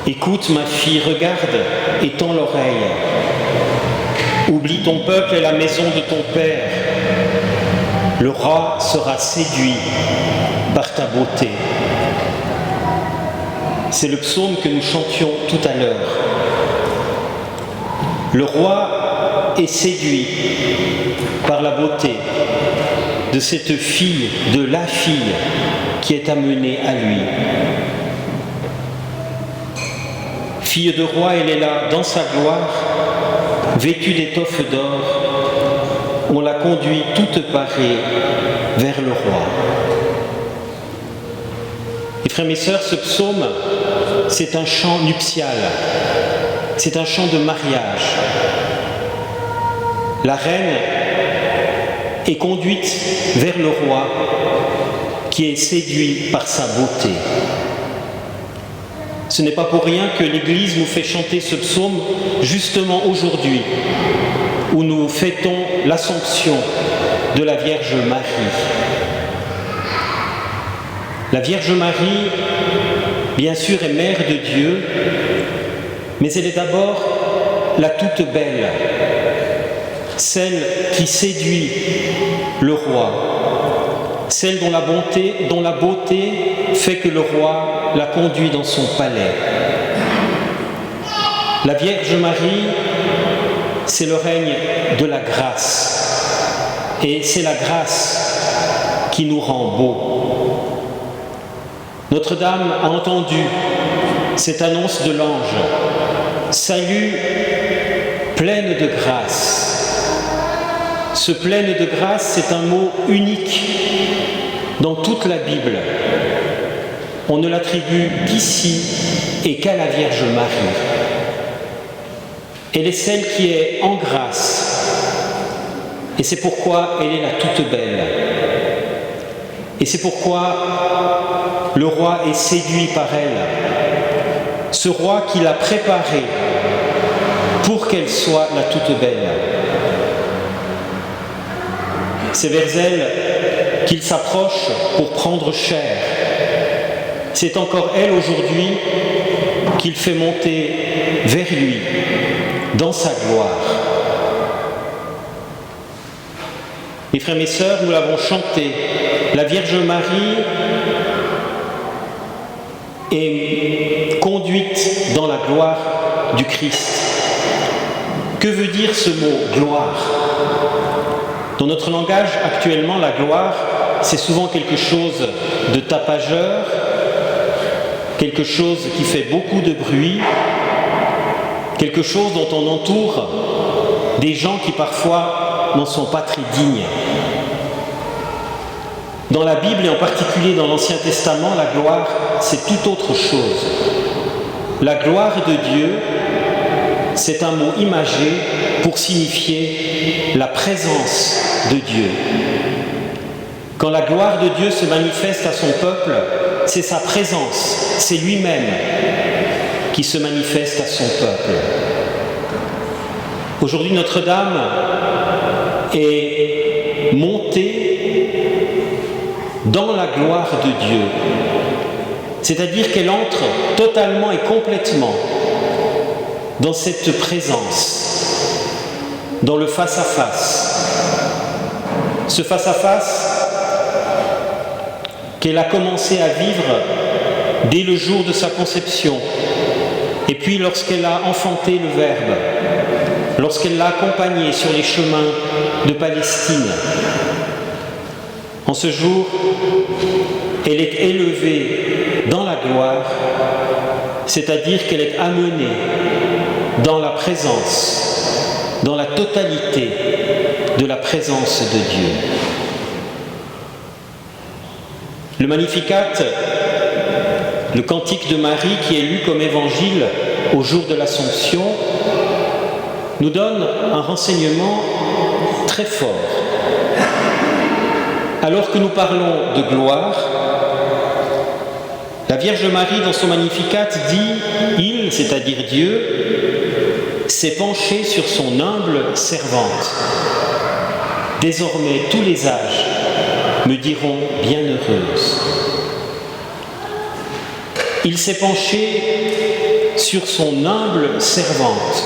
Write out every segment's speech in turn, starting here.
Écoute ma fille, regarde et tends l'oreille. Oublie ton peuple et la maison de ton père. Le roi sera séduit par ta beauté. C'est le psaume que nous chantions tout à l'heure. Le roi est séduit par la beauté de cette fille, de la fille qui est amenée à lui. Fille de roi, elle est là dans sa gloire, vêtue d'étoffe d'or. On la conduit toute parée vers le roi. Et frères et sœurs, ce psaume, c'est un chant nuptial, c'est un chant de mariage. La reine est conduite vers le roi qui est séduit par sa beauté. Ce n'est pas pour rien que l'Église nous fait chanter ce psaume justement aujourd'hui, où nous fêtons l'Assomption de la Vierge Marie. La Vierge Marie, bien sûr, est mère de Dieu, mais elle est d'abord la toute belle, celle qui séduit le roi, celle dont la beauté fait que le roi la conduit dans son palais. La Vierge Marie, c'est le règne de la grâce, et c'est la grâce qui nous rend beaux. Notre-Dame a entendu cette annonce de l'ange. Salut, pleine de grâce. Ce pleine de grâce, c'est un mot unique dans toute la Bible. On ne l'attribue qu'ici et qu'à la Vierge Marie. Elle est celle qui est en grâce. Et c'est pourquoi elle est la toute belle. Et c'est pourquoi le roi est séduit par elle. Ce roi qui l'a préparée pour qu'elle soit la toute belle. C'est vers elle qu'il s'approche pour prendre chair. C'est encore elle aujourd'hui qu'il fait monter vers lui dans sa gloire. Mes frères, mes sœurs, nous l'avons chanté. La Vierge Marie est conduite dans la gloire du Christ. Que veut dire ce mot gloire ? Dans notre langage actuellement, la gloire, c'est souvent quelque chose de tapageur, quelque chose qui fait beaucoup de bruit, quelque chose dont on entoure des gens qui parfois n'en sont pas très dignes. Dans la Bible et en particulier dans l'Ancien Testament, la gloire, c'est tout autre chose. La gloire de Dieu, c'est un mot imagé pour signifier la présence de Dieu. Quand la gloire de Dieu se manifeste à son peuple, c'est sa présence, c'est lui-même qui se manifeste à son peuple. Aujourd'hui, Notre-Dame est montée dans la gloire de Dieu, c'est-à-dire qu'elle entre totalement et complètement dans cette présence, dans le face-à-face. Ce face-à-face qu'elle a commencé à vivre dès le jour de sa conception, et puis lorsqu'elle a enfanté le Verbe, lorsqu'elle l'a accompagné sur les chemins de Palestine. En ce jour, elle est élevée dans la gloire, c'est-à-dire qu'elle est amenée dans la présence, dans la totalité de la présence de Dieu. Le Magnificat, le cantique de Marie qui est lu comme évangile au jour de l'Assomption, nous donne un renseignement très fort. Alors que nous parlons de gloire, la Vierge Marie, dans son Magnificat, dit « Il, c'est-à-dire Dieu, s'est penché sur son humble servante. Désormais, tous les âges me diront bienheureuse. Il s'est penché sur son humble servante.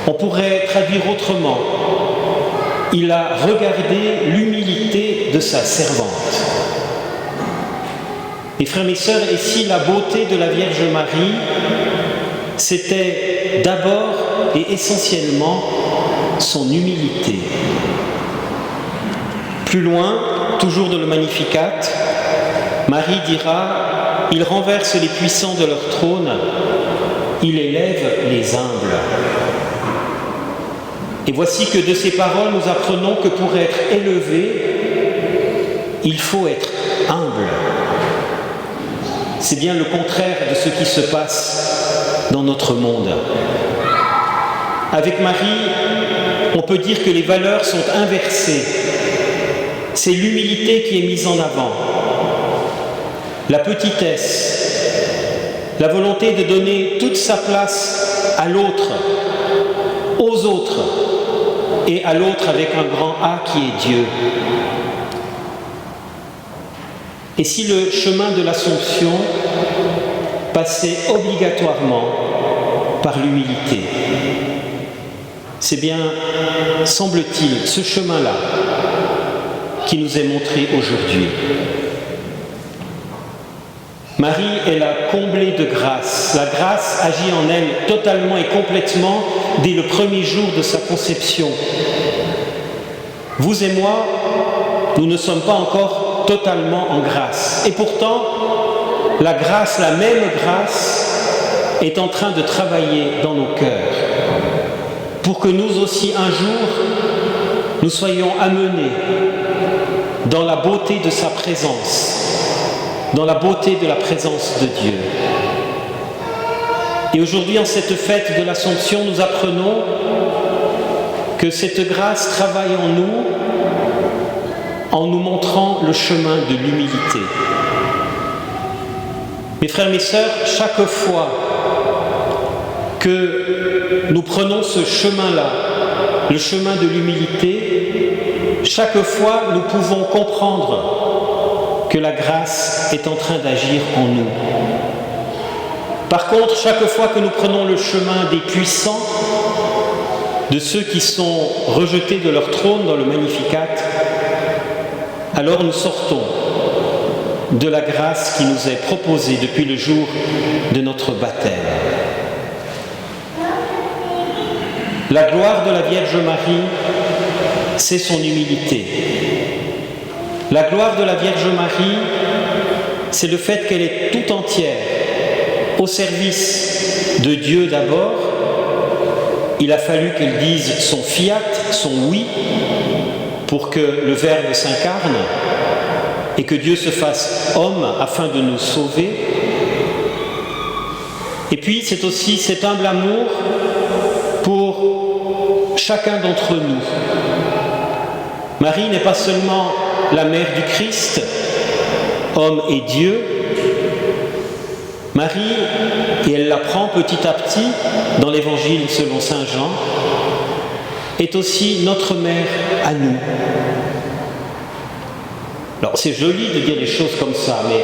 On pourrait traduire autrement. Il a regardé l'humilité de sa servante. Mes frères, mes sœurs, et si la beauté de la Vierge Marie, c'était d'abord et essentiellement son humilité. Plus loin, toujours dans le Magnificat, Marie dira « Il renverse les puissants de leur trône, il élève les humbles ». Et voici que de ces paroles, nous apprenons que pour être élevé, il faut être humble. C'est bien le contraire de ce qui se passe dans notre monde. Avec Marie, on peut dire que les valeurs sont inversées. C'est l'humilité qui est mise en avant. La petitesse, la volonté de donner toute sa place à l'autre, aux autres, et à l'autre avec un grand A qui est Dieu. Et si le chemin de l'Assomption passait obligatoirement par l'humilité, c'est bien, semble-t-il, ce chemin-là qui nous est montré aujourd'hui. Marie est la comblée de grâce. La grâce agit en elle totalement et complètement dès le premier jour de sa conception. Vous et moi, nous ne sommes pas encore totalement en grâce. Et pourtant, la grâce, la même grâce, est en train de travailler dans nos cœurs pour que nous aussi, un jour, nous soyons amenés dans la beauté de sa présence, dans la beauté de la présence de Dieu. Et aujourd'hui, en cette fête de l'Assomption, nous apprenons que cette grâce travaille en nous montrant le chemin de l'humilité. Mes frères, mes sœurs, chaque fois que nous prenons ce chemin-là, le chemin de l'humilité, chaque fois nous pouvons comprendre que la grâce est en train d'agir en nous. Par contre, chaque fois que nous prenons le chemin des puissants, de ceux qui sont rejetés de leur trône dans le Magnificat, alors nous sortons de la grâce qui nous est proposée depuis le jour de notre baptême. La gloire de la Vierge Marie, c'est son humilité. La gloire de la Vierge Marie, c'est le fait qu'elle est tout entière au service de Dieu d'abord. Il a fallu qu'elle dise son fiat, son oui, pour que le Verbe s'incarne et que Dieu se fasse homme afin de nous sauver. Et puis c'est aussi cet humble amour pour chacun d'entre nous. Marie n'est pas seulement la mère du Christ, homme et Dieu. Marie, et elle l'apprend petit à petit dans l'Évangile selon saint Jean, est aussi notre mère à nous. Alors c'est joli de dire des choses comme ça, mais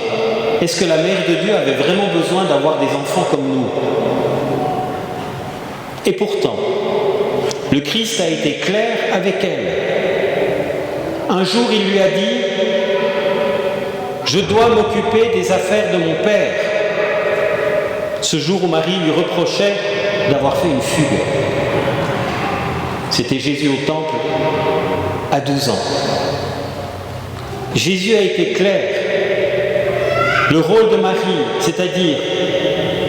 est-ce que la mère de Dieu avait vraiment besoin d'avoir des enfants comme nous? Et pourtant, le Christ a été clair avec elle. Un jour, il lui a dit « Je dois m'occuper des affaires de mon Père ». Ce jour où Marie lui reprochait d'avoir fait une fugue. C'était Jésus au temple à 12 ans. Jésus a été clair. Le rôle de Marie, c'est-à-dire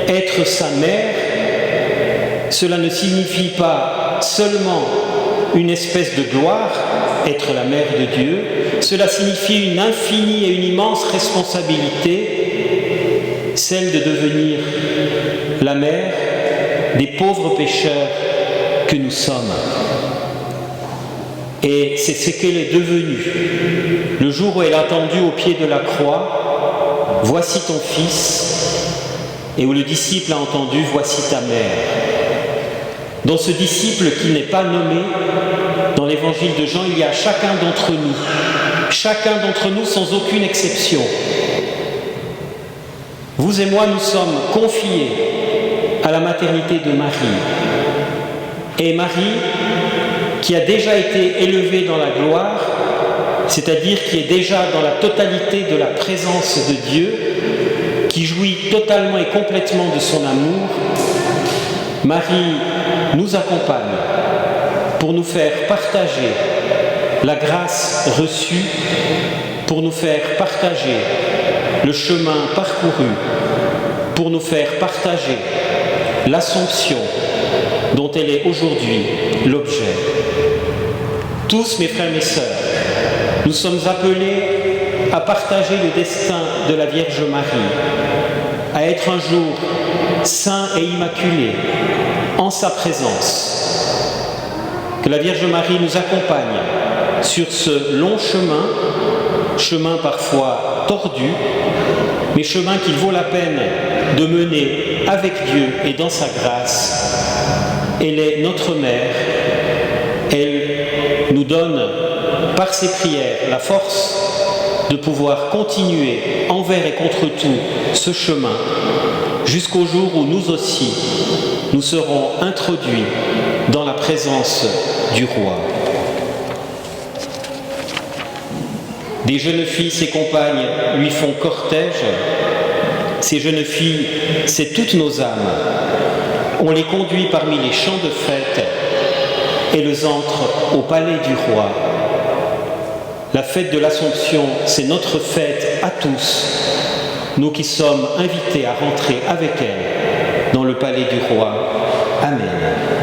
être sa mère, cela ne signifie pas seulement une espèce de gloire, être la mère de Dieu, cela signifie une infinie et une immense responsabilité, celle de devenir la mère des pauvres pécheurs que nous sommes. Et c'est ce qu'elle est devenue. Le jour où elle a entendu au pied de la croix « Voici ton fils » et où le disciple a entendu « Voici ta mère ». Dans ce disciple qui n'est pas nommé, dans l'évangile de Jean, il y a chacun d'entre nous sans aucune exception. Vous et moi, nous sommes confiés à à la maternité de Marie. Et Marie, qui a déjà été élevée dans la gloire, c'est-à-dire qui est déjà dans la totalité de la présence de Dieu, qui jouit totalement et complètement de son amour, Marie nous accompagne pour nous faire partager la grâce reçue, pour nous faire partager le chemin parcouru, pour nous faire partager l'Assomption dont elle est aujourd'hui l'objet. Tous, mes frères et mes sœurs, nous sommes appelés à partager le destin de la Vierge Marie, à être un jour saint et immaculé en sa présence. Que la Vierge Marie nous accompagne sur ce long chemin parfois tordu, mais chemin qu'il vaut la peine de mener avec Dieu et dans sa grâce. Elle est notre mère, elle nous donne par ses prières la force de pouvoir continuer envers et contre tout ce chemin jusqu'au jour où nous aussi nous serons introduits dans la présence du roi. Des jeunes filles, ses compagnes, lui font cortège. Ces jeunes filles, c'est toutes nos âmes. On les conduit parmi les champs de fête et les entre au palais du roi. La fête de l'Assomption, c'est notre fête à tous, nous qui sommes invités à rentrer avec elle dans le palais du roi. Amen.